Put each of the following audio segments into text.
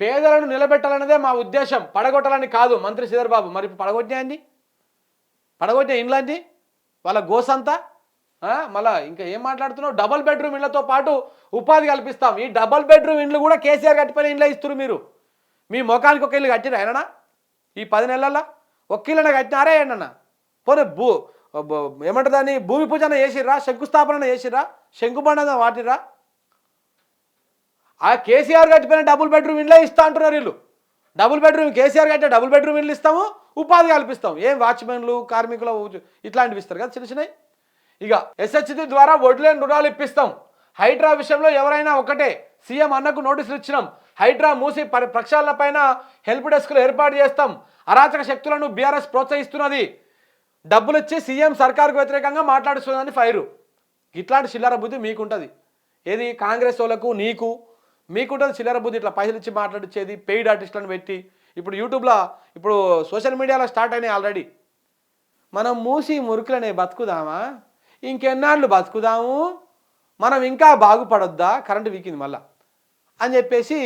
పేదలను నిలబెట్టాలన్నదే మా ఉద్దేశం, పడగొట్టాలని కాదు. మంత్రి శ్రీధర్ బాబు మరి పడగొట్టినాయండి, పడగొట్టిన ఇండ్లండి వాళ్ళ గోసంతా. మళ్ళా ఇంకా ఏం మాట్లాడుతున్నావు? డబల్ బెడ్రూమ్ ఇళ్లతో పాటు ఉపాధి కల్పిస్తాం. ఈ డబల్ బెడ్రూమ్ ఇండ్లు కూడా కేసీఆర్ కట్టిపోయిన ఇండ్లే ఇస్తున్నారు మీరు. మీ ముఖానికి ఒక ఇల్లు కట్టిరా ఆయననా? ఈ 10 నెలల్లో ఒక్క ఇళ్ళన కట్టినారా ఏంటన్నా? పోనీ ఏమంటారు దాన్ని, భూమి పూజన చేసిర్రా, శంకుస్థాపన చేసిర్రా, శంకుబండ వాటిరా? ఆ కేసీఆర్ కట్టిపోయిన డబుల్ బెడ్రూమ్ ఇండ్లే ఇస్తా అంటున్నారు వీళ్ళు. డబుల్ బెడ్రూమ్ కేసీఆర్ కట్టే డబుల్ బెడ్రూమ్ ఇండ్లు ఇస్తాము, ఉపాధి కల్పిస్తాం. ఏం వాచ్మెన్లు, కార్మికులు ఇట్లాంటివి ఇస్తారు కదా చిన్న చిన్నవి. ఇక ఎస్హెచ్డి ద్వారా వడ్లేని రుణాలు ఇప్పిస్తాం. హైడ్రా విషయంలో ఎవరైనా ఒకటే, సీఎం అన్నకు నోటీసులు ఇచ్చినాం. హైడ్రా మూసి ప్రక్షాళన పైన హెల్ప్ డెస్క్లు ఏర్పాటు చేస్తాం. అరాచక శక్తులను బీఆర్ఎస్ ప్రోత్సహిస్తున్నది, డబ్బులు ఇచ్చి సీఎం సర్కారుకు వ్యతిరేకంగా మాట్లాడుతుందని ఫైరు. ఇట్లాంటి చిల్లర బుద్ధి మీకుంటుంది. ఏది కాంగ్రెస్ వాళ్ళకు మీకుంటుంది చిల్లర బుద్ధి. ఇట్లా పైసలు ఇచ్చి మాట్లాడిచ్చేది, పెయిడ్ ఆర్టిస్టులను పెట్టి. ఇప్పుడు యూట్యూబ్లో, ఇప్పుడు సోషల్ మీడియాలో స్టార్ట్ అయినాయి ఆల్రెడీ. మనం మూసి మురుకులనే బతుకుదామా, ఇంకెన్నాళ్ళు బతుకుదాము, మనం ఇంకా బాగుపడొద్దా, కరెంటు వీకింది మళ్ళా అని చెప్పేసి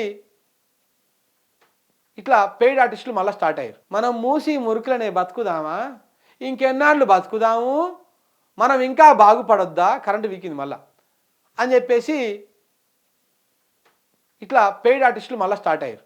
ఇట్లా పెయిడ్ ఆర్టిస్టులు మళ్ళీ స్టార్ట్ అయ్యారు. మనం మూసి మురుకులనే బతుకుదామా, ఇంకెన్నాళ్ళు బతుకుదాము, మనం ఇంకా బాగుపడొద్దా, కరెంటు వీకింది మళ్ళా అని చెప్పేసి ఇట్లా పెయిడ్ ఆర్టిస్టులు మళ్ళీ స్టార్ట్ అయ్యారు.